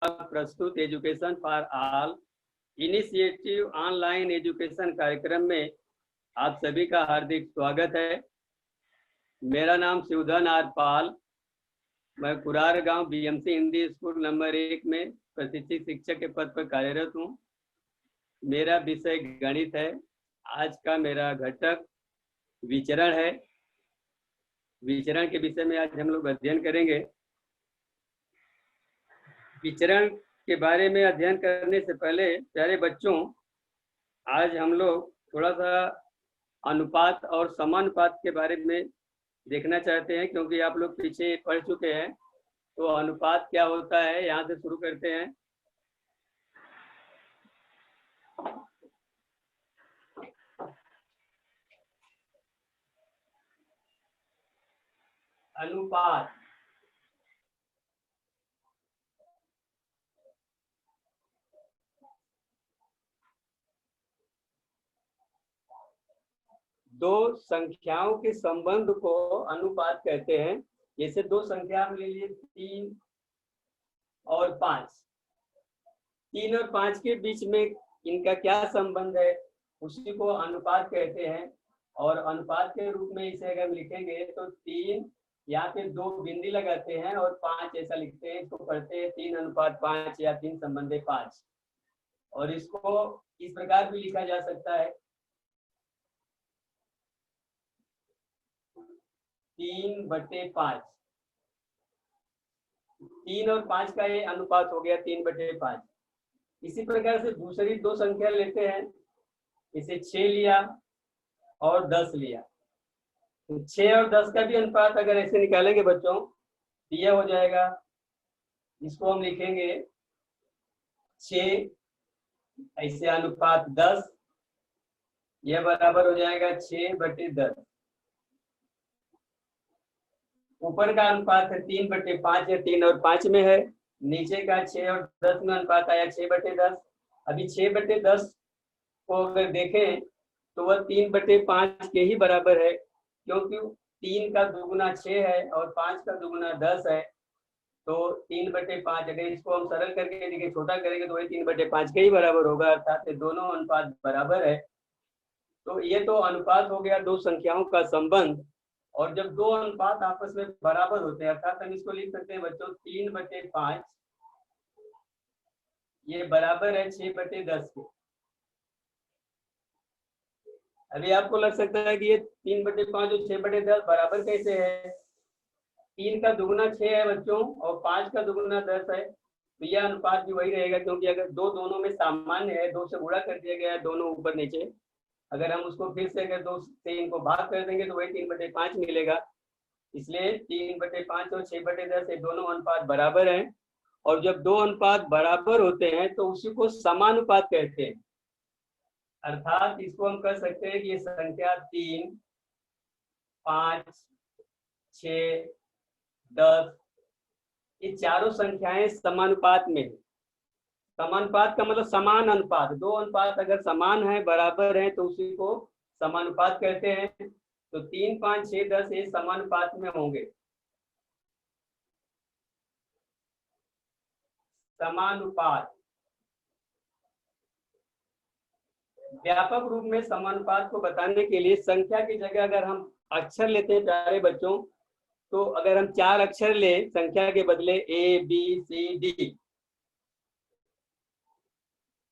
प्रस्तुत education for all initiative online education कार्यक्रम में आप सभी का हार्दिक स्वागत है। मेरा नाम शिवधन आर पाल, मैं कुरार गांव बीएमसी हिंदी स्कूल नंबर 1 में प्रशिक्षित शिक्षक के पद पर कार्यरत हूं। मेरा विषय गणित है। आज का मेरा घटक विचरण है। विचरण के विषय में आज हम लोग अध्ययन करेंगे। विचरण के बारे में अध्ययन करने से पहले प्यारे बच्चों, आज हम लोग थोड़ा सा अनुपात और समानुपात के बारे में देखना चाहते हैं, क्योंकि आप लोग पीछे पढ़ चुके हैं। तो अनुपात क्या होता है, यहाँ से शुरू करते हैं। अनुपात दो संख्याओं के संबंध को अनुपात कहते हैं। जैसे दो संख्या ले लीजिए 3 और 5। 3 और 5 के बीच में इनका क्या संबंध है, उसी को अनुपात कहते हैं। और अनुपात के रूप में इसे अगर हम लिखेंगे तो 3 यहाँ पे 2 बिंदी लगाते हैं और 5 ऐसा लिखते हैं। इसको पढ़ते हैं 3:5 या 3:5। और इसको इस प्रकार भी लिखा जा सकता है 3/5। 3 और 5 का ये अनुपात हो गया 3/5। इसी प्रकार से दूसरी दो संख्या लेते हैं। इसे 6 लिया और 10 लिया। तो 6 और 10 का भी अनुपात अगर ऐसे निकालेंगे बच्चों तो यह हो जाएगा। इसको हम लिखेंगे 6 ऐसे अनुपात 10, यह बराबर हो जाएगा 6/10। ऊपर का अनुपात है 3/5 या 3 और 5 में है। नीचे का 6 और 10 में अनुपात आया 6/10। अभी 6/10 को अगर देखें तो वह 3/5 के ही बराबर है, क्योंकि 3 का दुगुना 6 है और 5 का दुगुना 10 है। तो 3/5 अगर इसको हम सरल करके देखिए, छोटा करेंगे तो वही 3/5 के ही बराबर होगा, अर्थात दोनों अनुपात बराबर है। तो ये तो अनुपात हो गया दो संख्याओं का संबंध। और जब दो अनुपात आपस में बराबर होते हैं, अर्थात हम इसको लिख सकते हैं बच्चों 3/5 ये बराबर है 6/10 के। अभी आपको लग सकता है कि ये 3/5 और 6/10 बराबर कैसे है। 3 का दुगुना 6 है बच्चों और 5 का दुगुना 10 है। तो यह अनुपात भी वही रहेगा, क्योंकि अगर दोनों में सामान्य है, 2 से गुणा कर दिया गया है, दोनों ऊपर नीचे। अगर हम उसको फिर से अगर 2 से इनको भाग कर देंगे तो वही 3/5 मिलेगा। इसलिए 3/5 और 6/10 ये दोनों अनुपात बराबर हैं। और जब दो अनुपात बराबर होते हैं तो उसी को समानुपात कहते हैं। अर्थात इसको हम कह सकते हैं कि ये संख्या 3, 5, 6, 10 ये चारों संख्याएं समानुपात में है। समानुपात का मतलब समान अनुपात। दो अनुपात अगर समान है, बराबर है, तो उसी को समानुपात कहते हैं। तो 3, 5, 6, 10 ये समानुपात में होंगे। समानुपात व्यापक रूप में समानुपात को बताने के लिए संख्या की जगह अगर हम अक्षर लेते हैं प्यारे बच्चों, तो अगर हम 4 अक्षर ले संख्या के बदले A B C D,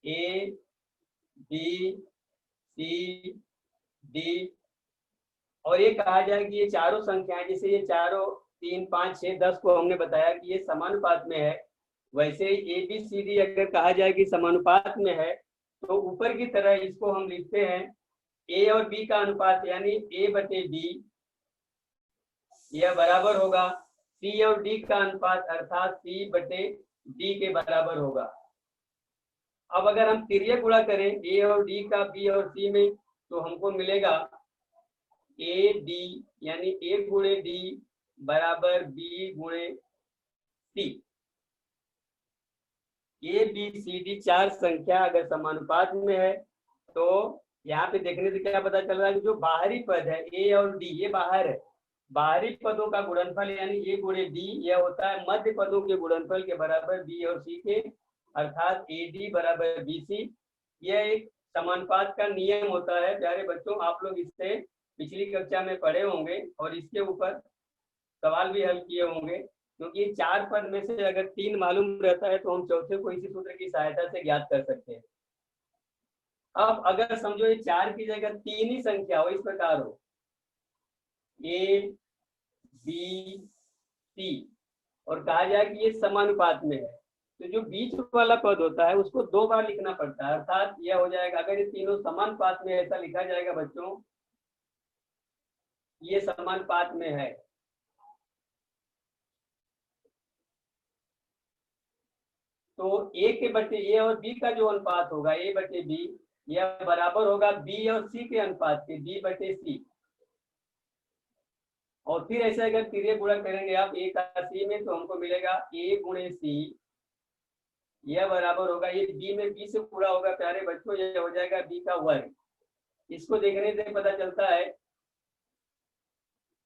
A B C D, और ये कहा जाए कि ये चारों संख्याएं, जैसे ये चारों 3, 5, 6, 10 को हमने बताया कि ये समानुपात में है, वैसे ही ABCD अगर कहा जाए कि समानुपात में है, तो ऊपर की तरह इसको हम लिखते हैं A और B का अनुपात, यानी A/B यह बराबर होगा C और D का अनुपात, अर्थात C/D के बराबर होगा। अब अगर हम तिर्यक गुणा करें A और D का B और C में, तो हमको मिलेगा AD यानी A गुणे D बराबर B गुणे C। ABCD 4 संख्या अगर समानुपात में है, तो यहाँ पे देखने से क्या पता चल रहा है कि जो बाहरी पद है A और D ये बाहर है, बाहरी पदों का गुणनफल यानी ए गुणे बी, यह होता है मध्य पदों के गुणनफल के बराबर बी और सी के, अर्थात ए डी बराबर बी सी। यह एक समानुपात का नियम होता है प्यारे बच्चों, आप लोग इससे पिछली कक्षा में पढ़े होंगे और इसके ऊपर सवाल भी हल किए होंगे, क्योंकि 4 पद में से अगर 3 मालूम रहता है तो हम चौथे को इसी सूत्र की सहायता से ज्ञात कर सकते हैं। अब अगर समझो ये 4 की जगह 3 ही संख्या हो, इस प्रकार हो ए बी सी, और कहा जाए कि ये समानुपात में है, तो जो बीच वाला पद होता है उसको 2 बार लिखना पड़ता है, अर्थात यह हो जाएगा, अगर ये तीनों समानुपात में ऐसा लिखा जाएगा बच्चों, ये समानुपात में है, तो ए के बटे ए और बी का जो अनुपात होगा ए बटे बी, यह बराबर होगा बी और सी के अनुपात के, बी बटे सी। और फिर ऐसे अगर तिर्यक गुणा करेंगे आप ए का सी में, तो हमको मिलेगा ए गुणे सी, यह बराबर होगा, ये बी में बी से पूरा होगा प्यारे बच्चों, यह हो जाएगा बी का वर्ग। इसको देखने से पता चलता है,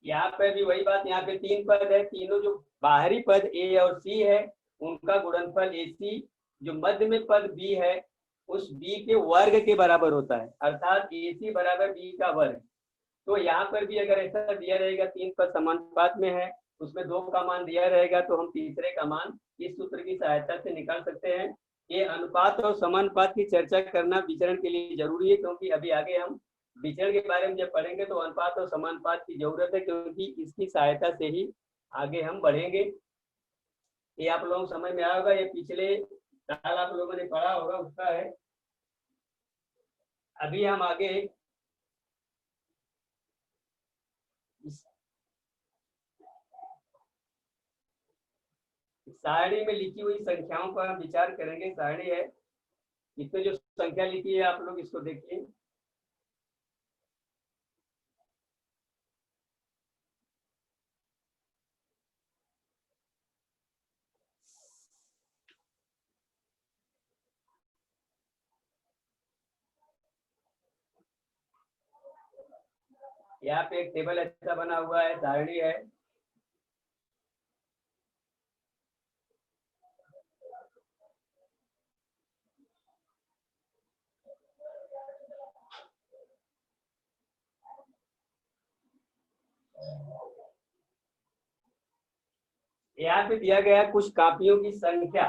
यहाँ पे भी वही बात, यहाँ पे 3 पद है, तीनों जो बाहरी पद ए और सी है उनका गुणनफल ए सी, जो मध्य में पद बी है उस बी के वर्ग के बराबर होता है, अर्थात ए सी बराबर बी का वर्ग। तो यहाँ पर भी अगर ऐसा दिया रहेगा 3 पद समानुपात में है, उसमें 2 का मान दिया रहेगा, तो हम तीसरे का मान इस सूत्र की सहायता से निकाल सकते हैं। ये अनुपात और समानुपात की चर्चा करना विचरण के लिए जरूरी है, क्योंकि अभी आगे हम विचरण के बारे में जब पढ़ेंगे तो अनुपात और समानुपात की जरूरत है, क्योंकि इसकी सहायता से ही आगे हम बढ़ेंगे। ये आप लोगों को समझ में आया होगा, ये पिछले साल आप लोगों ने पढ़ा होगा उसका है। अभी हम आगे सारणी में लिखी हुई संख्याओं पर हम विचार करेंगे। सारणी है, इसमें जो संख्या लिखी है आप लोग इसको देखिए। यहाँ पे एक टेबल ऐसा बना हुआ है, सारणी है। यहाँ पे दिया गया है कुछ कापियों की संख्या,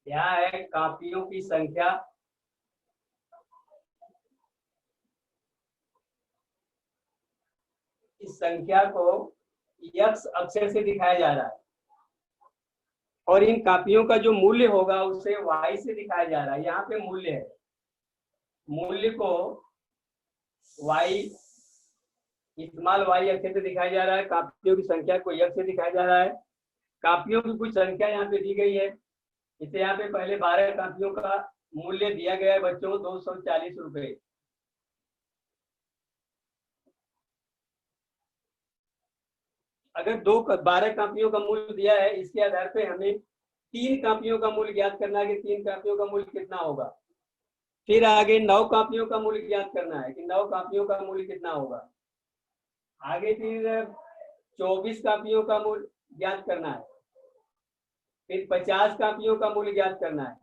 यहाँ है कापियों की संख्या। इस संख्या को x अक्षर से दिखाया जा रहा है, और इन कापियों का जो मूल्य होगा उसे y से दिखाया जा रहा है। यहाँ पे मूल्य है, मूल्य को y इस्तेमाल y अक्षर से दिखाया जा रहा है, कापियों की संख्या को x से दिखाया जा रहा है। कापियों की कुछ संख्या यहाँ पे दी गई है। इसे यहाँ पे पहले 12 कापियों का मूल्य दिया गया है बच्चों, 240 रुपए। अगर 12 कापियों का मूल्य दिया है, इसके आधार पे हमें 3 कापियों का मूल्य ज्ञात करना है कि 3 कापियों का मूल्य कितना होगा। फिर आगे 9 कापियों का मूल्य ज्ञात करना है कि 9 कापियों का मूल्य कितना होगा। आगे फिर 24 कापियों का मूल्य ज्ञात करना है, फिर 50 कापियों का मूल्य ज्ञात करना है,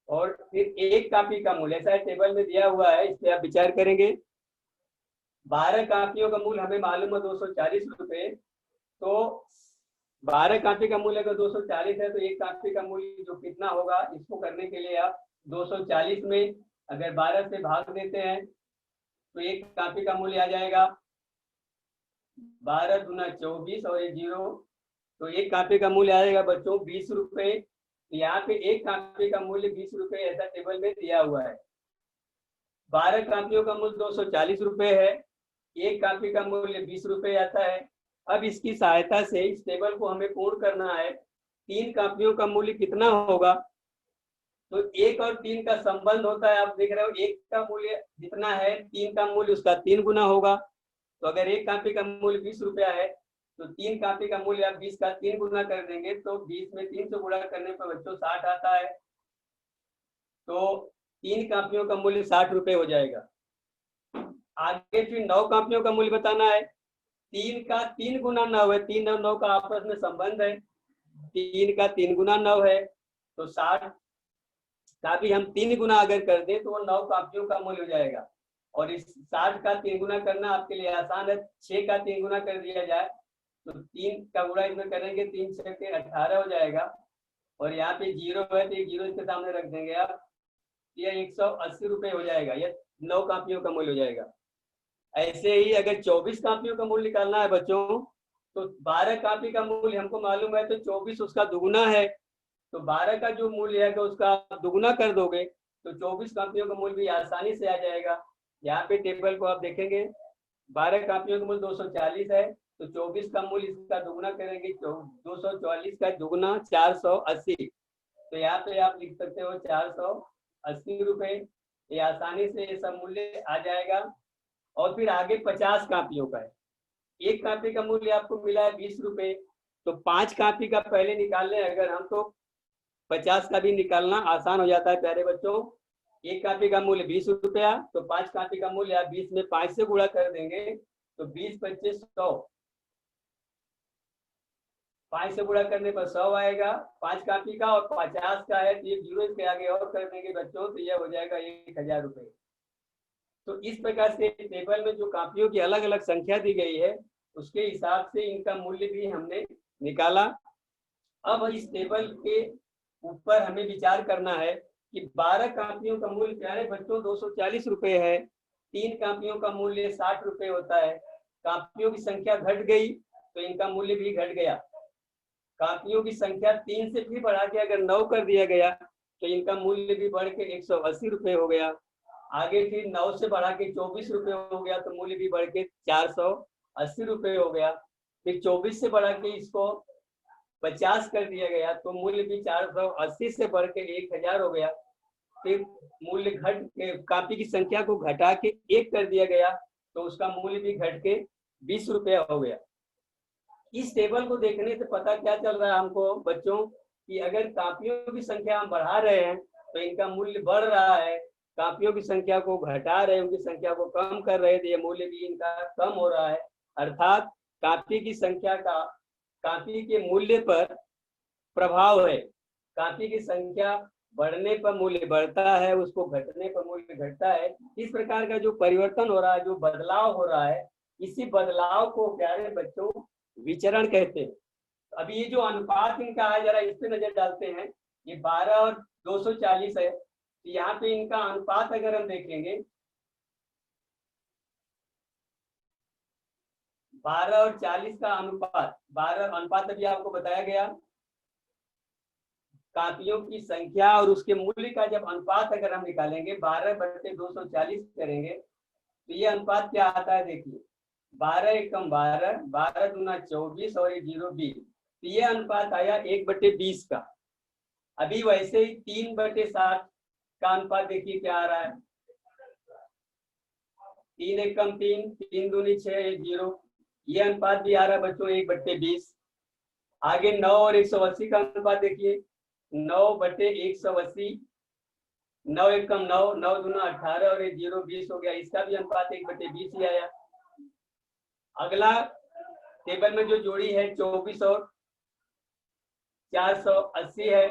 और फिर 1 कापी का मूल्य। ऐसा टेबल में दिया हुआ है, इस पे आप विचार करेंगे। 12 कापियों का मूल्य हमें मालूम है 240 रुपए, तो 12 कापी का मूल्य अगर 240 है तो 1 कापी का मूल्य जो कितना होगा, इसको करने के लिए आप 240 में अगर 12 से भाग देते हैं तो 1 कापी का मूल्य आ जाएगा 12 दूना 24 और 1 जीरो, तो 1 कापी का मूल्य आएगा बच्चों 20 रुपए। यहाँ पे 1 कापी का मूल्य 20 रुपए ऐसा टेबल में दिया हुआ है। 12 कापियों का मूल्य 240 रुपए है, 1 कापी का मूल्य 20 रुपए आता है। अब इसकी सहायता से इस टेबल को हमें पूर्ण करना है। 3 कापियों का मूल्य कितना होगा, तो 1 और 3 का संबंध होता है, आप देख रहे हो 1 का मूल्य जितना है 3 का मूल्य उसका 3 गुना होगा। तो अगर 1 कापी का मूल्य 20 रुपया है तो 3 कापी का मूल्य आप 20 का 3 गुना कर देंगे, तो 20 में 3 से गुणा करने पर बच्चों 60 आता है। तो 3 कापियों का मूल्य 60 रुपए हो जाएगा। आगे फिर 9 कापियों का मूल्य बताना है, 3 का 3 गुना 9 है, 3 और 9 का आपस में संबंध है, 3 का 3 गुना 9 है, तो 60 का भी हम 3 गुना अगर कर दें तो वो 9 कापियों का मूल्य हो जाएगा। और इस 60 का 3 गुना करना आपके लिए आसान है, 6 का 3 गुना कर दिया जाए तो 3 का गुणा इसमें करेंगे, 3 6 के 18 हो जाएगा। और यहाँ पे 0 है तो 0 इसके सामने रख देंगे आप, ये 180 रुपये हो जाएगा, ये 9 कापियों का मूल्य हो जाएगा। ऐसे ही अगर 24 कापियों का मूल्य निकालना है बच्चों, तो 12 कापी का मूल्य हमको मालूम है, तो 24 उसका दुगुना है, तो 12 का जो मूल्य है तो उसका आप दुगुना कर दोगे तो 24 कापियों का मूल्य भी आसानी से आ जाएगा। यहाँ पे टेबल को आप देखेंगे, 12 कापियों का मूल्य 240 है, तो 24 का मूल्य इसका दुगुना करेंगे, 240 का दुगुना 480, तो यहाँ पे आप लिख सकते हो 480 रुपये, ये आसानी से ये सब मूल्य आ जाएगा। और फिर आगे 50 कापियों का है, एक कापी का मूल्य आपको मिला है 20 रुपये, तो 5 कापी का पहले निकाल लें अगर हम, तो 50 का भी निकालना आसान हो जाता है प्यारे बच्चों। एक कापी का मूल्य 20 रुपया, तो 5 कापी का मूल्य आप 20 में 5 से गुणा कर देंगे तो 20 25 100, 5 से गुणा करने पर 100 आएगा 5 कापी का, और 50 का है तो ये 0 इसके आगे और कर देंगे बच्चों, तो यह हो जाएगा 1000 रुपये। तो इस प्रकार से टेबल में जो कापियों की अलग अलग संख्या दी गई है उसके हिसाब से इनका मूल्य भी हमने निकाला। अब इस टेबल के ऊपर हमें विचार करना है कि 12 कापियों का मूल्य प्यारे बच्चों 240 रुपये है, 3 कापियों का मूल्य 60 रुपये होता है, कापियों की संख्या घट गई तो इनका मूल्य भी घट गया। कापियों की संख्या 3 से भी बढ़ा के अगर 9 कर दिया गया तो इनका मूल्य भी बढ़ के 180 रुपये हो गया। आगे फिर 9 से बढ़ा के 24 रुपये हो गया तो मूल्य भी बढ़ के 480 रुपये हो गया। फिर 24 से बढ़ा के इसको 50 कर दिया गया तो मूल्य भी 480 से बढ़ के 1000 हो गया। फिर मूल्य घट के कापी की संख्या को घटा के 1 कर दिया गया तो उसका मूल्य भी घट के 20 रुपया हो गया। इस टेबल को देखने से पता क्या चल रहा है हमको बच्चों कि अगर कापियों की संख्या हम बढ़ा रहे हैं तो इनका मूल्य बढ़ रहा है, कापियों की संख्या को घटा रहे हैं, उनकी संख्या को कम कर रहे हैं तो ये मूल्य भी इनका कम हो रहा है। अर्थात कापी की संख्या का कापी के मूल्य पर प्रभाव है, कापी की संख्या बढ़ने पर मूल्य बढ़ता है, उसको घटने पर मूल्य घटता है। इस प्रकार का जो परिवर्तन हो रहा है, जो बदलाव हो रहा है, इसी बदलाव को प्यारे बच्चों विचरण कहते हैं। अभी ये जो अनुपात इनका है जरा इस पे नजर डालते हैं, ये 12 और 240 है, तो यहाँ पे इनका अनुपात अगर हम देखेंगे 12 और 40 का अनुपात, 12 अनुपात अभी आपको बताया गया, कापियों की संख्या और उसके मूल्य का जब अनुपात अगर हम निकालेंगे 12/240 करेंगे तो ये अनुपात क्या आता है देखिए, 12 एकम 12, 12 दूना 24 और 0 20, तो ये अनुपात आया 1/20 का। अभी वैसे ही 3/60 का अनुपात देखिए क्या आ रहा है, 3 एकम 3, 3 दूनी 6 0, ये अनुपात भी आ रहा है बच्चों 1/20। आगे 9 और 180 का अनुपात देखिए, 9/180, 9 एकम 9, 9 दूना 18 और 0 20 हो गया, इसका भी अनुपात 1/20 ही आया। अगला टेबल में जो जोड़ी है 24 और 480 है,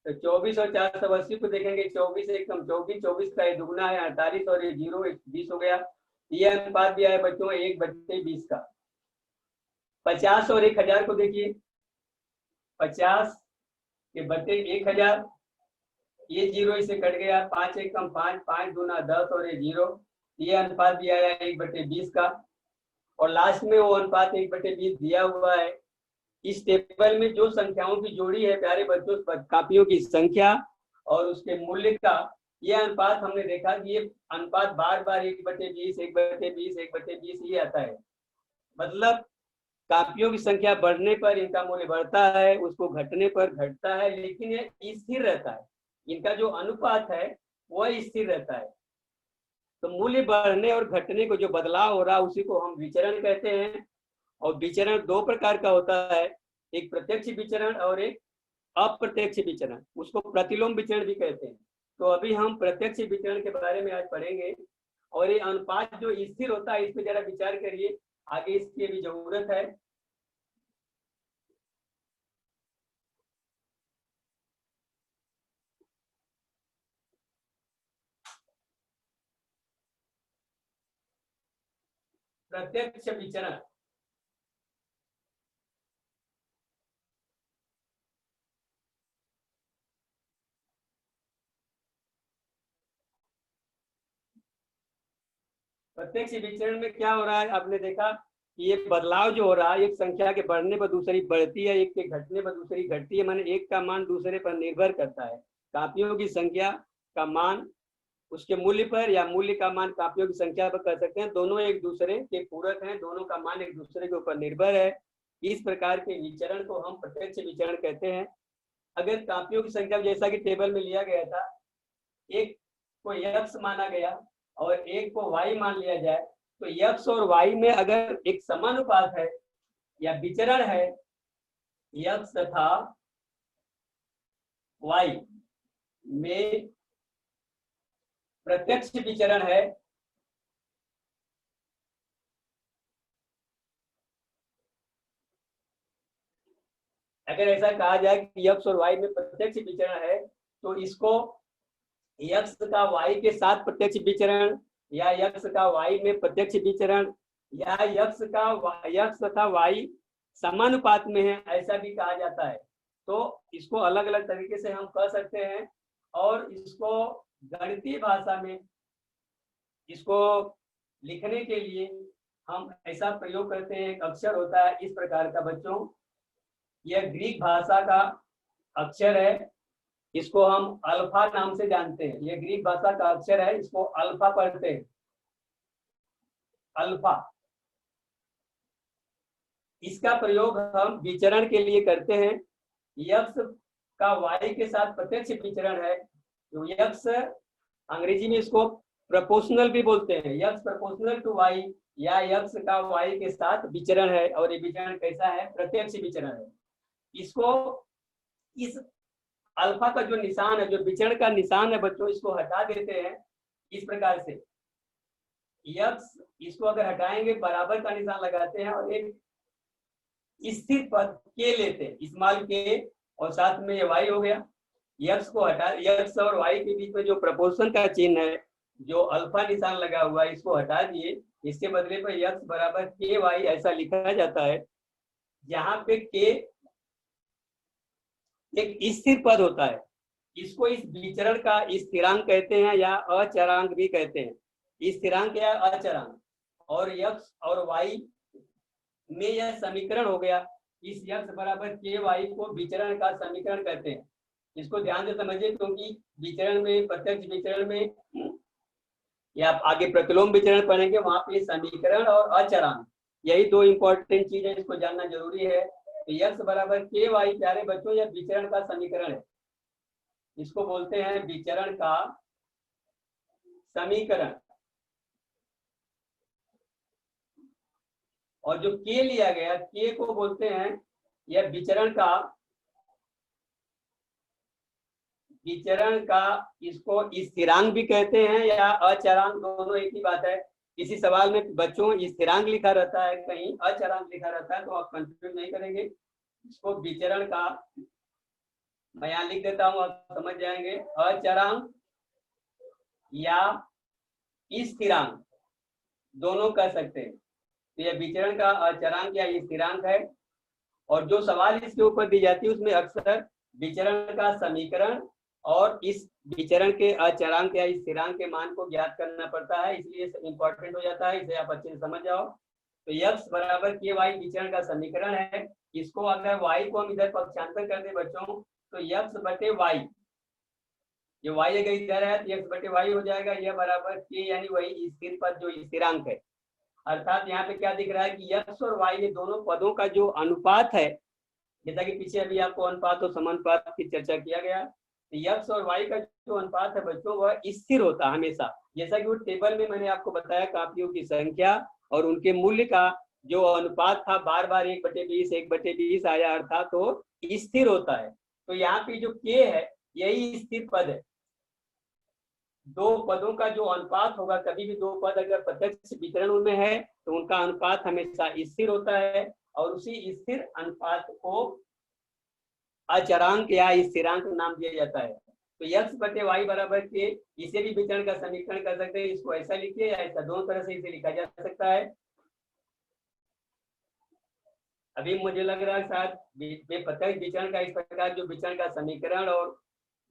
तो 24 और 480 को देखेंगे, 24 एकम 24, 24 का दुगुना है 48 और 0 20 हो गया, ये अनुपात भी आया बच्चों 1/20 का। 50 और 1000 को देखिए, 50 के बटे 1000, ये 0 इसे कट गया, 5 एकम 5, 5 दूना 10 और 0, ये अनुपात भी आया 1/20 का। और लास्ट में वो अनुपात 1/20 दिया हुआ है। इस टेबल में जो संख्याओं की जोड़ी है प्यारे बच्चों, कापियों की संख्या और उसके मूल्य का ये अनुपात हमने देखा कि ये अनुपात बार बार 1/20, 1/20, 1/20 ही आता है। मतलब कापियों की संख्या बढ़ने पर इनका मूल्य बढ़ता है, उसको घटने पर घटता है, लेकिन ये स्थिर रहता है, इनका जो अनुपात है वह स्थिर रहता है। तो मूल्य बढ़ने और घटने को जो बदलाव हो रहा है उसी को हम विचरण कहते हैं। और विचरण 2 प्रकार का होता है, एक प्रत्यक्ष विचरण और एक अप्रत्यक्ष विचरण, उसको प्रतिलोम विचरण भी कहते हैं। तो अभी हम प्रत्यक्ष विचरण के बारे में आज पढ़ेंगे। और ये अनुपात जो स्थिर होता है इस पे जरा विचार करिए आगे इसकी भी जरूरत है। प्रत्यक्ष विचरण, प्रत्यक्ष विचरण में क्या हो रहा है, आपने देखा कि ये बदलाव जो हो रहा है, एक संख्या के बढ़ने पर दूसरी बढ़ती है, एक के घटने पर दूसरी घटती है, माने एक का मान दूसरे पर निर्भर करता है। कापियों की संख्या का मान उसके मूल्य पर या मूल्य का मान कापियों की संख्या पर कर सकते हैं, दोनों एक दूसरे के पूरक हैं, दोनों का मान एक दूसरे के ऊपर निर्भर है। इस प्रकार के विचरण को हम प्रत्यक्ष विचरण कहते हैं। अगर कापियों की संख्या जैसा कि टेबल में लिया गया था, एक को x माना गया और एक को y मान लिया जाए, तो x और y में अगर एक समानुपात है या विचरण है x तथा y में प्रत्यक्ष विचरण है, अगर ऐसा कहा जाए कि x और y में प्रत्यक्ष विचरण है, तो इसको x का y के साथ प्रत्यक्ष विचरण या x का y में प्रत्यक्ष विचरण या x तथा y समानुपात में है, ऐसा भी कहा जाता है। तो इसको अलग अलग तरीके से हम कह सकते हैं। और इसको गणितीय भाषा में इसको लिखने के लिए हम ऐसा प्रयोग करते हैं, एक अक्षर होता है इस प्रकार का बच्चों, यह ग्रीक भाषा का अक्षर है, इसको हम अल्फा नाम से जानते हैं। यह ग्रीक भाषा का अक्षर है, इसको अल्फा पढ़ते हैं, अल्फा। इसका प्रयोग हम विचरण के लिए करते हैं। x का y के साथ प्रत्यक्ष विचरण है, तो x अंग्रेजी में इसको प्रोपोर्शनल भी बोलते हैं, x प्रोपोर्शनल टू y या x का y के साथ विचरण है, और ये विचरण कैसा है, प्रत्यक्ष विचरण है। इसको इस अल्फा का जो निशान है, जो विचरण का निशान है बच्चों, इसको हटा देते हैं इस प्रकार से। x इसको अगर हटाएंगे बराबर का निशान लगाते हैं और एक स्थिर पद के लेते हैं, स्मॉल के, और साथ में ये y हो गया। x को हटा, x और y के बीच में जो प्रपोर्शन का चिन्ह है, जो अल्फा निशान लगा हुआ है, इसको हटा दिए, इसके बदले पर x बराबर के वाई ऐसा लिखा जाता है, जहां पे k एक स्थिर पद होता है। इसको इस विचरण का स्थिरांक कहते हैं या अचरांक भी कहते हैं, स्थिरांक या अचरांक। और x और y में यह समीकरण हो गया, इस x बराबर के वाई को विचरण का समीकरण कहते हैं। इसको ध्यान से समझिए, क्योंकि विचरण में, प्रत्यक्ष विचरण में या आप आगे प्रतिलोम विचरण पढ़ेंगे, वहां पे समीकरण और अचरांक, यही दो इंपॉर्टेंट चीज है, इसको जानना जरूरी है। तो x बराबर के वाई प्यारे बच्चों यह विचरण का समीकरण है, इसको बोलते हैं विचरण का समीकरण। और जो k लिया गया, k को बोलते हैं यह विचरण का इसको स्थिरांक भी कहते हैं या अचरांक, दोनों एक ही बात है। किसी सवाल में बच्चों स्थिरांक लिखा रहता है, कहीं अचरांक लिखा रहता है, तो आप कंफ्यूज नहीं करेंगे। इसको विचरण का, मैं यहाँ लिख देता हूँ, आप समझ जाएंगे, अचरांक या स्थिरांक दोनों कह सकते हैं। तो यह विचरण का अचरांक या स्थिरांक है। और जो सवाल इसके ऊपर दी जाती है उसमें अक्सर विचरण का समीकरण और इस विचरण के अचरांक या स्थिरांक के मान को ज्ञात करना पड़ता है, इसलिए इंपॉर्टेंट हो जाता है, इसे आप अच्छे से समझ जाओ। तो x बराबर के वाई विचरण का समीकरण है। इसको अगर y को हम इधर पक्षांतर कर दे बच्चों, तो x बटे वाई, ये y अगर इधर है तो x बटे वाई हो जाएगा, यह बराबर k, यानी वही स्थिर पद जो स्थिरांक है। अर्थात यहाँ पे क्या दिख रहा है कि x और y ये दोनों पदों का जो अनुपात है, जैसा कि पीछे अभी आपको अनुपात और समानुपात की चर्चा किया गया, तो x और y का जो अनुपात है बच्चों वह स्थिर होता है हमेशा। जैसा कि वो टेबल में मैंने आपको बताया, कापियों की संख्या और उनके मूल्य का जो अनुपात था, बार बार 1/20 1/20 आया, अर्थात तो स्थिर होता है। तो यहाँ पे जो k है यही स्थिर पद है, दो पदों का जो अनुपात होगा, कभी भी दो पद अगर प्रत्यक्ष वितरण उनमें है तो उनका अनुपात हमेशा स्थिर होता है, और उसी स्थिर अनुपात को अचरांक या स्थिरांक नाम दिया जाता है। तो x बटे वाई बराबर के, इसे भी वितरण का समीकरण कर सकते हैं, इसको ऐसा लिखिए या ऐसा, दोनों तरह से इसे लिखा जा सकता है। अभी मुझे लग रहा है शायद प्रत्यक्ष विचरण का इस प्रकार जो विचरण का समीकरण और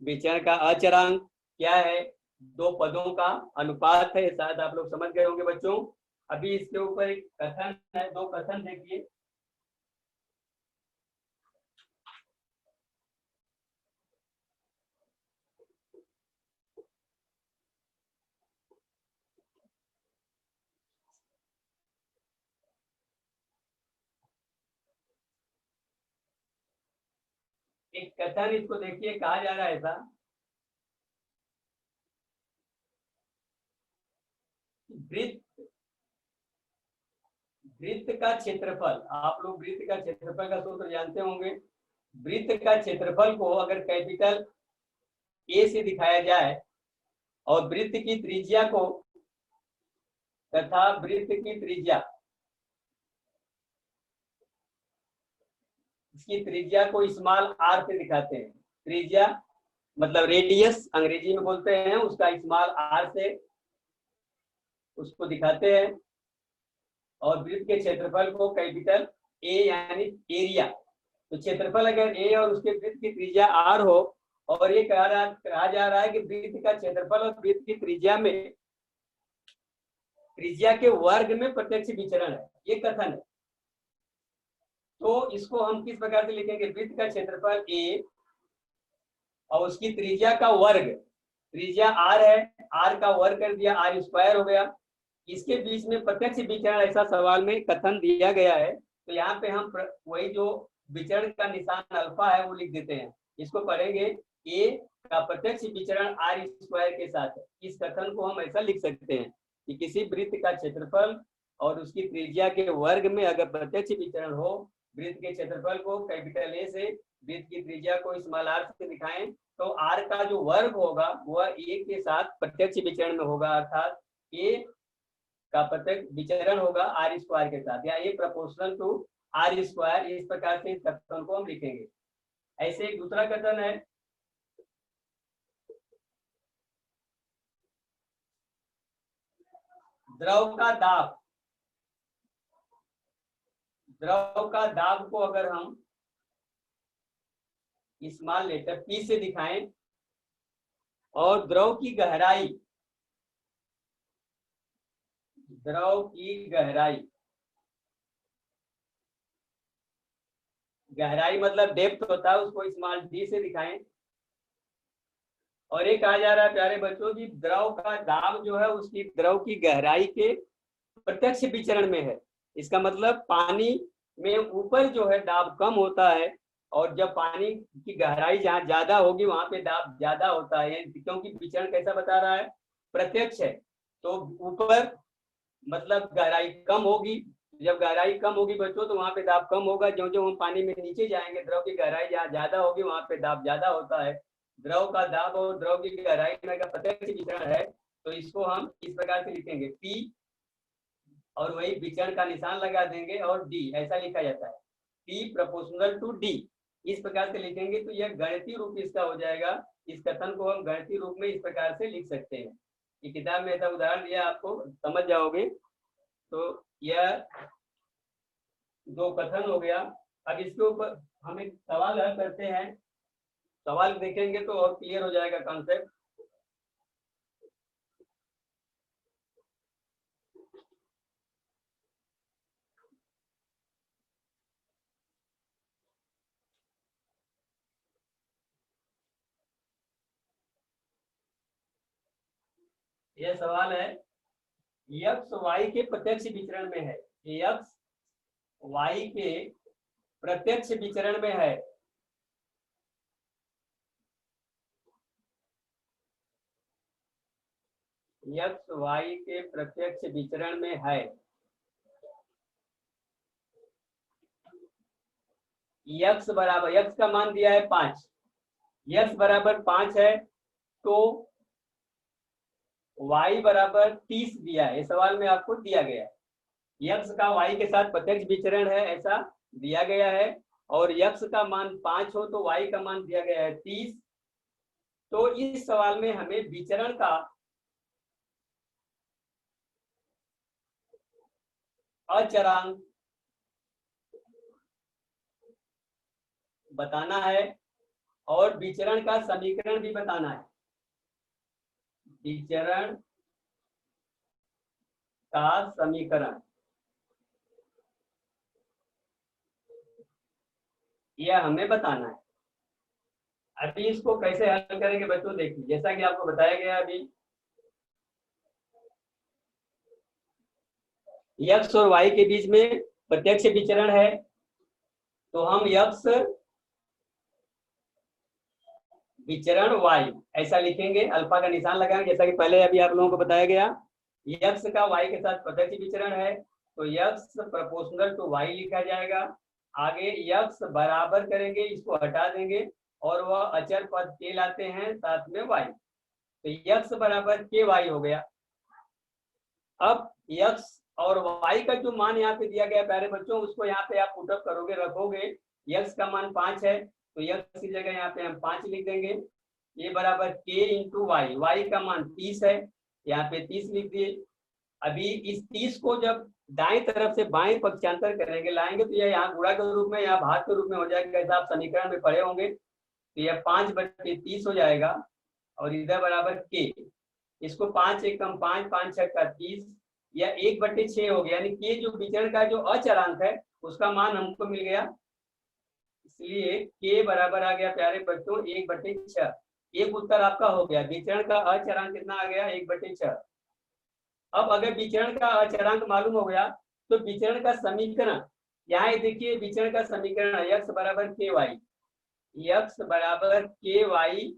विचरण का अचरांक क्या है, दो पदों का अनुपात है, शायद आप लोग समझ गए होंगे बच्चों। अभी इसके ऊपर एक कथन है, दो कथन देखिए। एक कथन, इसको देखिए, कहा जा रहा है ऐसा, वृत्त वृत्त का क्षेत्रफल, आप लोग वृत्त का क्षेत्रफल का सूत्र जानते होंगे। वृत्त का क्षेत्रफल को अगर कैपिटल ए से दिखाया जाए और वृत्त की त्रिज्या को तथा वृत्त की त्रिज्या, इसकी त्रिज्या को स्मॉल आर से दिखाते हैं। त्रिज्या मतलब रेडियस अंग्रेजी में बोलते हैं, उसका स्मॉल आर से उसको दिखाते हैं, और वृत्त के क्षेत्रफल को कैपिटल ए यानी एरिया। तो क्षेत्रफल अगर ए और उसके वृत्त की त्रिज्या आर हो, और ये कहा जा रहा है कि वृत्त का क्षेत्रफल और वृत्त की त्रिज्या में, त्रिज्या के वर्ग में प्रत्यक्ष विचरण है, ये कथन है। तो इसको हम किस प्रकार से लिखेंगे, वृत्त का क्षेत्रफल ए और उसकी त्रिज्या का वर्ग, त्रिज्या आर है, आर का वर्ग कर दिया, आर स्क्वायर हो गया, इसके बीच में प्रत्यक्ष विचरण, ऐसा सवाल में कथन दिया गया है। तो यहाँ पे हम वही जो विचरण का निशान अल्फा है वो लिख देते हैं, इसको पढ़ेंगे ए का प्रत्यक्ष विचरण आर स्क्वायर के साथ है। इस कथन को हम ऐसा लिख सकते हैं कि किसी वृत्त का क्षेत्रफल और उसकी त्रिज्या के वर्ग में अगर प्रत्यक्ष विचरण हो, वृत्त के क्षेत्रफल को कैपिटल ए से, वृत्त की त्रिज्या को स्मॉल आर से दिखाएं, तो आर का जो वर्ग होगा वह ए के साथ प्रत्यक्ष विचरण में होगा, अर्थात ए का प्रत्यक्ष विचरण होगा आर स्क्वायर के साथ, या ए प्रोपोर्शनल टू आर स्क्वायर। इस प्रकार से इस कथन को हम लिखेंगे। ऐसे एक दूसरा कथन है, द्रव का दाब, द्रव का दाब को अगर हम स्मॉल लेटर पी से दिखाएं और द्रव की गहराई, द्रव की गहराई, गहराई मतलब डेप्थ होता है, उसको स्मॉल डी से दिखाएं, और ये कहा जा रहा है प्यारे बच्चों की द्रव का दाब जो है उसकी द्रव की गहराई के प्रत्यक्ष विचरण में है। इसका मतलब पानी में ऊपर जो है दाब कम होता है, और जब पानी की गहराई जहाँ ज्यादा होगी वहां पे दाब ज्यादा होता है, क्योंकि विचरण कैसा बता रहा है, प्रत्यक्ष है। तो ऊपर मतलब गहराई कम होगी, जब गहराई कम होगी बच्चों तो वहां पे दाब कम होगा, जो जो हम पानी में नीचे जाएंगे द्रव की गहराई जहाँ ज्यादा होगी वहां पे दाब ज्यादा होता है। द्रव का दाब और द्रव की गहराई में अगर प्रत्यक्ष विचरण है तो इसको हम इस प्रकार से लिखेंगे, पी और वही विचरण का निशान लगा देंगे और डी, ऐसा लिखा जाता है, पी प्रोपोर्शनल टू डी। इस प्रकार से लिखेंगे तो यह गणितीय रूप इसका हो जाएगा। इस कथन को हम गणितीय रूप में इस प्रकार से लिख सकते हैं। ये किताब में ऐसा उदाहरण दिया, आपको समझ जाओगे। तो यह दो कथन हो गया। अब इसके ऊपर हम एक सवाल हल करते हैं, सवाल देखेंगे तो और क्लियर हो जाएगा कॉन्सेप्ट। यह सवाल है, एक्स वाई के प्रत्यक्ष विचरण में है, एक्स वाई के प्रत्यक्ष विचरण में है, एक्स वाई के प्रत्यक्ष विचरण में है, एक्स बराबर, एक्स का मान दिया है 5, एक्स बराबर 5 है, तो y बराबर 30 दिया है, सवाल में आपको दिया गया है। x का y के साथ प्रत्यक्ष विचरण है ऐसा दिया गया है, और x का मान 5 हो तो y का मान दिया गया है 30। तो इस सवाल में हमें विचरण का अचरांक बताना है और विचरण का समीकरण भी बताना है। विचरण का समीकरण यह हमें बताना है। अभी इसको कैसे हल करेंगे बच्चों, देखिए जैसा कि आपको बताया गया अभी, x और y के बीच में प्रत्यक्ष विचरण है, तो हम x विचरण y ऐसा लिखेंगे, अल्फा का निशान लगाएंगे, जैसा कि पहले अभी आप लोगों को बताया गया। x का y के साथ प्रत्यक्ष विचरण है तो x प्रोपोर्शनल टू y लिखा जाएगा। आगे x बराबर करेंगे, इसको हटा देंगे और वह अचर पद के लाते हैं साथ में y, तो x बराबर के y हो गया। अब x और y का जो मान यहाँ पे दिया गया प्यारे बच्चों, उसको यहाँ पे आप पुटअप करोगे, रखोगे। x का मान 5 है तो x की जगह यहाँ पे हम 5 लिख देंगे। ये बराबर k इंटू वाई, वाई का मान 30 है, यहाँ पे 30 लिख दिए। अभी इस 30 को जब दाएं तरफ से बाएं पक्षांतर करेंगे, लाएंगे तो यह यहाँ गुणा के रूप में या भाग के रूप में हो जाएगा, ऐसा आप समीकरण में पढ़े होंगे। तो यह 5/30 हो जाएगा और इधर बराबर k, इसको 5 एकम 5, 5 छक्का 30, या 1/6 हो गया, यानी के जो विचरण का जो अचरांक है उसका मान हमको मिल गया, इसलिए के बराबर आ गया प्यारे बच्चों 1/6। एक उत्तर आपका हो गया, विचरण का अचरांक कितना आ गया 1/6। अब अगर विचरण का अचरांक मालूम हो गया तो विचरण का समीकरण, यहाँ देखिए विचरण का समीकरण x बराबर के वाई, x बराबर के वाई,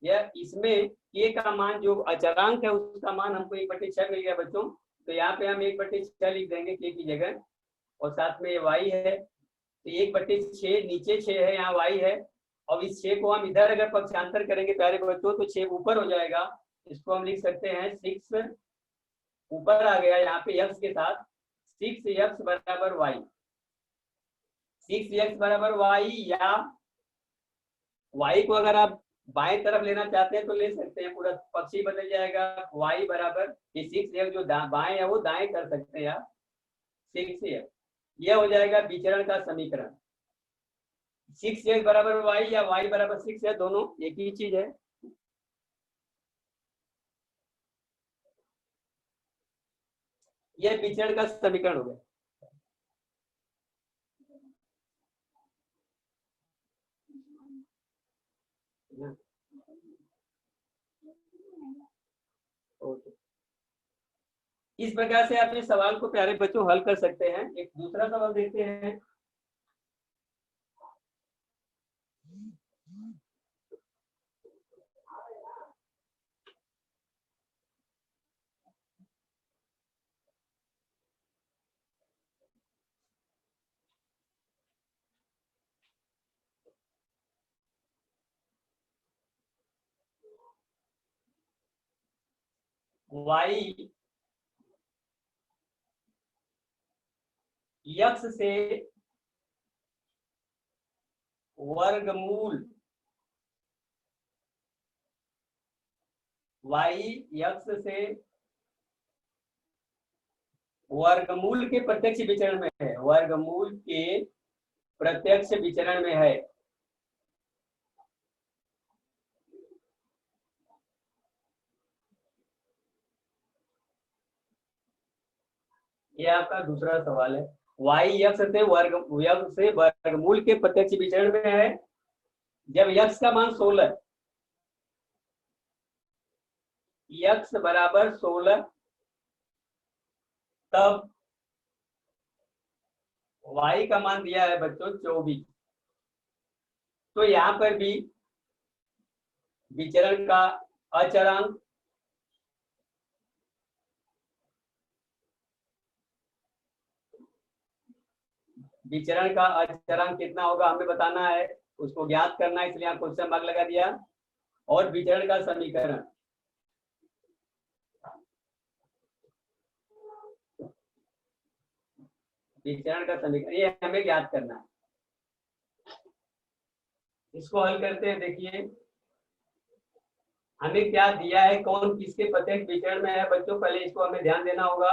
या इसमें k का मान जो अचरांक है उसका मान हमको 1/6 मिल गया बच्चों, तो यहाँ पे हम 1/6 लिख देंगे k की जगह, और साथ में ये y है, तो 1/6 नीचे 6 है, यहाँ y है, और इस 6 को हम इधर अगर पक्षांतर करेंगे प्यारे बच्चों तो 6 ऊपर हो जाएगा, इसको हम लिख सकते हैं 6 ऊपर आ गया यहाँ पे x के साथ, 6x बराबर y, 6x बराबर y, या y को अगर आप बाएं तरफ लेना चाहते हैं तो ले सकते हैं, पूरा पक्ष ही बदल जाएगा, y बराबर ये 6x जो बाएं है वो दाएं कर सकते हैं आप, 6x, यह हो जाएगा विचरण का समीकरण। 6x बराबर y या y बराबर 6 है, दोनों एक ही चीज है। यह विचरण का समीकरण हो गया। इस प्रकार से आप इस सवाल को प्यारे बच्चों हल कर सकते हैं। एक दूसरा सवाल देखते हैं। y x से वर्गमूल, y x से वर्गमूल के प्रत्यक्ष विचरण में है, वर्गमूल के प्रत्यक्ष विचरण में है। यह आपका दूसरा सवाल है। y x से वर्गमूल के प्रत्यक्ष विचरण में है। जब x का मान 16, x बराबर 16, तब y का मान दिया है बच्चों 24, तो यहाँ पर भी विचरण का अचरांक विचरण का अचरांक कितना होगा हमें बताना है, उसको ज्ञात करना है, इसलिए आप क्वेश्चन मार्क लगा दिया। और विचरण का समीकरण, विचरण का समीकरण, ये हमें ज्ञात करना है। इसको हल करते हैं। देखिए हमें क्या दिया है, कौन किसके प्रत्येक विचरण में है बच्चों, पहले इसको हमें ध्यान देना होगा।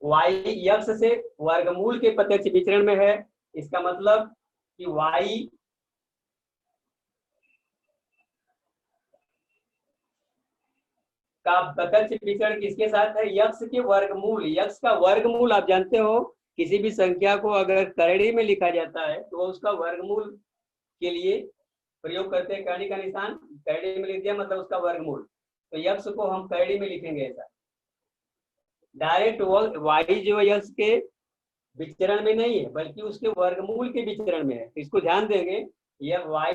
y x से वर्गमूल के प्रत्यक्ष विचरण में है। इसका मतलब कि y का प्रत्यक्ष विचरण किसके साथ है, x के वर्गमूल। x का वर्गमूल आप जानते हो, किसी भी संख्या को अगर करड़ी में लिखा जाता है तो उसका वर्गमूल के लिए प्रयोग करते हैं करड़ी का निशान। करड़ी में लिख दिया मतलब उसका वर्गमूल, तो x को हम करड़ी में लिखेंगे ऐसा डायरेक्ट। y जो x के विचरण में नहीं है बल्कि उसके वर्गमूल के विचरण में है। इसको ध्यान देंगे, यह y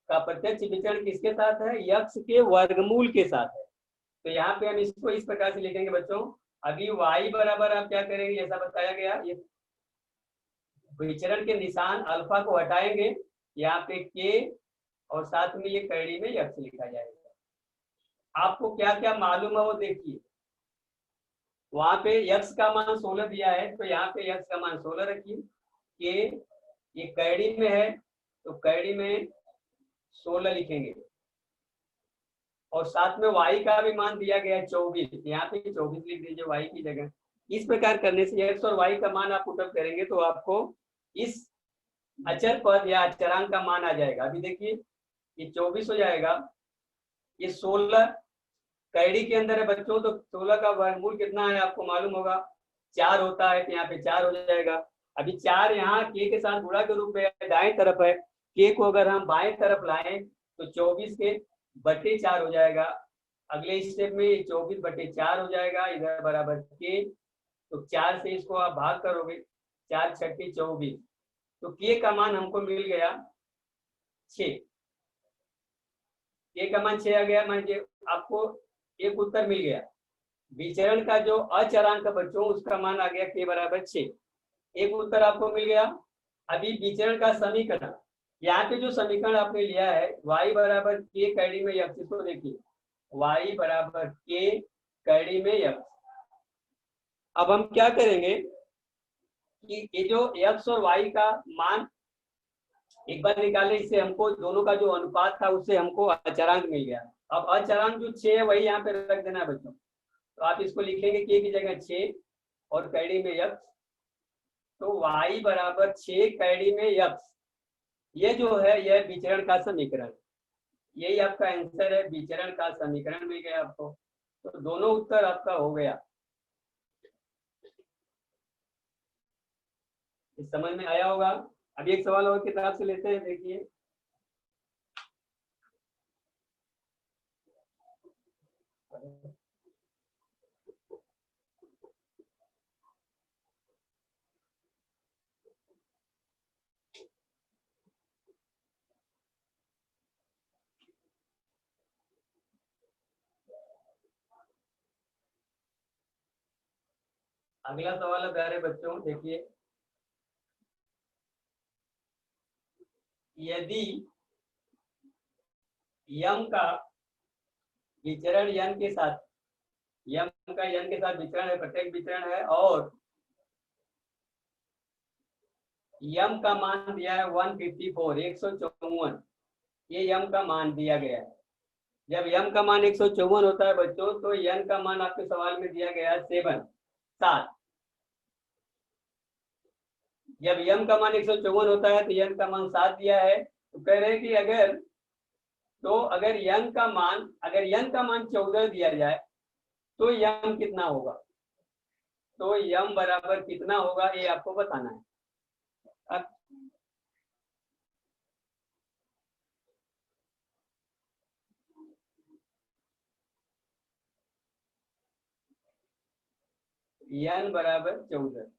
का प्रत्यक्ष विचरण किसके साथ है, x के वर्गमूल के साथ है। तो यहाँ पे हम इसको इस प्रकार से लिखेंगे बच्चों। अभी y बराबर आप क्या करेंगे, ऐसा बताया गया, ये विचरण के निशान अल्फा को हटाएंगे, यहाँ पे k और साथ में ये करड़ी में x लिखा जाएगा। आपको क्या क्या मालूम है वो देखिए। वहां पे x का मान 16 दिया है तो यहाँ पे x का मान 16 रखिए। k ये करड़ी में है तो करड़ी में 16 लिखेंगे, और साथ में y का भी मान दिया गया है 24, यहाँ पे 24 लिख दीजिए y की जगह। इस प्रकार करने से x और y का मान आप पुटअप करेंगे तो आपको इस अचर पद या अचरांक का मान आ जाएगा। अभी देखिए ये 24 हो जाएगा, ये 16 कैडी के अंदर है बच्चों, तो 16 का वर्गमूल कितना है आपको मालूम होगा, 4 होता है, तो यहाँ पे 4 हो जाएगा। अभी 4 यहाँ के साथ गुणा के रूप में दाएं तरफ है, के को अगर हम बाएं तरफ लाएं तो 24 के बटे 4 हो जाएगा। अगले स्टेप में 24 बटे 4 हो जाएगा, इधर बराबर के, तो 4 से इसको आप भाग करोगे, 4 छठी 24, तो के का मान हमको मिल गया 6। के का मान 6 आ गया, मान लीजिए आपको एक उत्तर मिल गया। विचरण का जो अचरांक बच्चों उसका मान आ गया के बराबर 6, एक उत्तर आपको मिल गया। अभी विचरण का समीकरण, यहाँ पे जो समीकरण आपने लिया है y बराबर के कैडी में x, इसको देखिए y बराबर के कैडी में x। अब हम क्या करेंगे कि ये जो x और y का मान एक बार निकाले, इससे हमको दोनों का जो अनुपात था उससे हमको अचरांक मिल गया। अब अचरांक जो 6 है वही यहाँ पे रख देना है बच्चों, तो आप इसको लिखेंगे के की जगह 6 और कैडी में x, तो y बराबर 6 कैडी में x। ये जो है यह विचरण का समीकरण, यही आपका आंसर है, विचरण का समीकरण मिल गया आपको। तो दोनों उत्तर आपका हो गया। इस समझ में आया होगा। अभी एक सवाल और किताब से लेते हैं, देखिए अगला सवाल है प्यारे बच्चों, देखिए यदि यम का विचरण यन के साथ, यम का यन के साथ विचरण है, प्रत्येक विचरण है, और यम का मान दिया है 154 154, ये यम का मान दिया गया है। जब यम का मान 154 होता है बच्चों तो यन का मान आपके सवाल में दिया गया है 7। जब यम का मान 154 होता है तो यन का मान 7 दिया है, तो कह रहे हैं कि अगर यन का मान 14 दिया जाए तो यम कितना होगा, तो यम बराबर कितना होगा ये आपको बताना है। अब यन बराबर 14,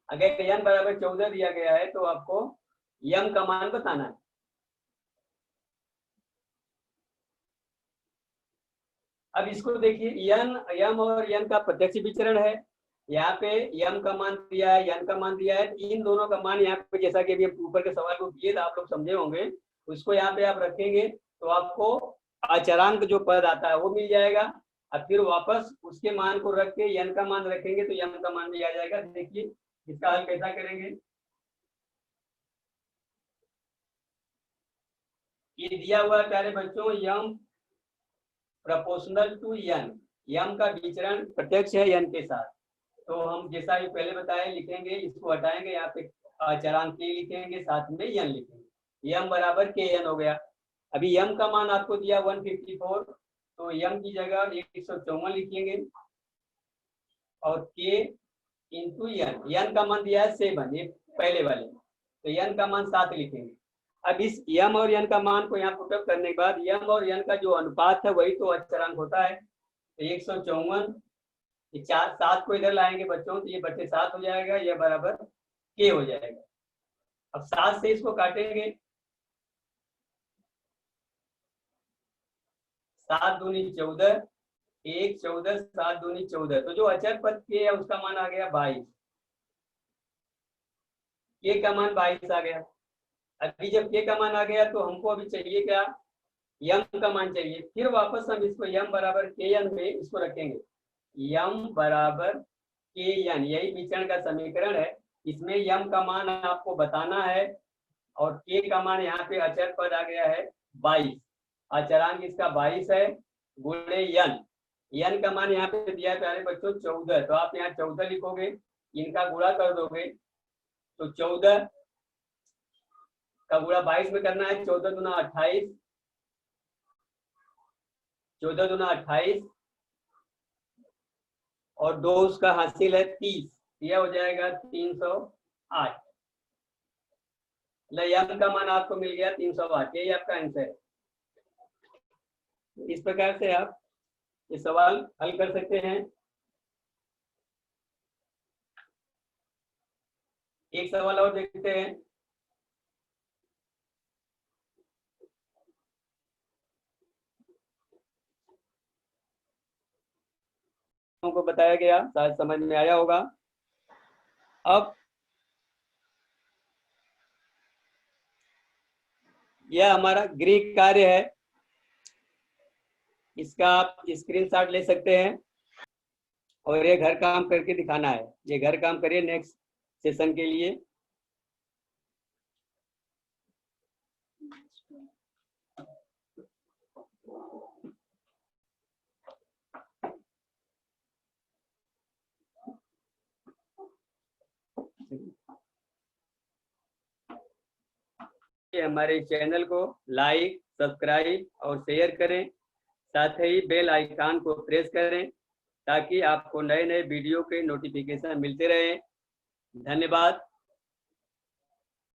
अगर यन बराबर 14 दिया गया है तो आपको यम का मान बताना है। अब इसको देखिए, यम और यन का प्रत्यक्ष विचरण है, यहाँ पे यम का मान दिया है, यन का मान दिया है, इन दोनों का मान यहाँ पे जैसा कि अभी ऊपर के सवाल को किए आप लोग समझे होंगे, उसको यहाँ पे आप रखेंगे तो आपको अचरांक जो पद आता है वो मिल जाएगा। अब फिर वापस उसके मान को रख के n का मान रखेंगे तो m का मान भी आ जाएगा। देखिए इसका हल कैसा करेंगे। ये दिया हुआ है प्यारे बच्चों m proportional to n, m का विचरण प्रत्यक्ष है n के साथ। तो हम जैसा ये पहले बताए लिखेंगे, इसको हटाएंगे, यहाँ पे अचरांक k लिखेंगे, साथ में n लिखेंगे, m बराबर kn हो गया। अभी m का मान आपको दिया 154, तो m की जगह 154 लिखेंगे और k इंटू n का मान दिया है 7, ये पहले वाले, तो n का मान 7 लिखेंगे। अब इस m और n का मान को यहाँ पुटअप करने के बाद m और n का जो अनुपात है वही तो अचरांक होता है। तो 154, 7 को इधर लाएंगे बच्चों तो ये बटे 7 हो जाएगा, यह बराबर k हो जाएगा। अब 7 से इसको काटेंगे, 7 दूनी 14, 1 14, 7 दूनी 14, तो जो अचर पद के है उसका मान आ गया 22, के का मान 22 आ गया। अभी जब के का मान आ गया तो हमको अभी चाहिए क्या, m का मान चाहिए। फिर वापस हम इसको m बराबर kn में इसको रखेंगे, m बराबर kn, यही विचरण का समीकरण है। इसमें m का मान आपको बताना है और k का मान यहाँ पे अचर पद आ गया है 22, अचरांक इसका 22 है, गुणे n का मान यहाँ पे दिया है प्यारे बच्चों 14, तो आप यहाँ 14 लिखोगे, इनका गुणा कर दोगे तो 14 का गुणा 22 में करना है, 14 दूना 28, 14 दूना 28 और 2 उसका हासिल है 30, यह हो जाएगा 308। m का मान आपको मिल गया 308, यही आपका आंसर है। इस प्रकार से आप ये सवाल हल कर सकते हैं। एक सवाल और देखते हैं। को बताया गया, शायद समझ में आया होगा। अब यह हमारा ग्रीक कार्य है, इसका आप स्क्रीनशॉट ले सकते हैं और ये घर काम करके दिखाना है। ये घर काम करिए नेक्स्ट सेशन के लिए। हमारे चैनल को लाइक, सब्सक्राइब और शेयर करें, साथ ही बेल आइकन को प्रेस करें ताकि आपको नए नए वीडियो के नोटिफिकेशन मिलते रहें। धन्यवाद।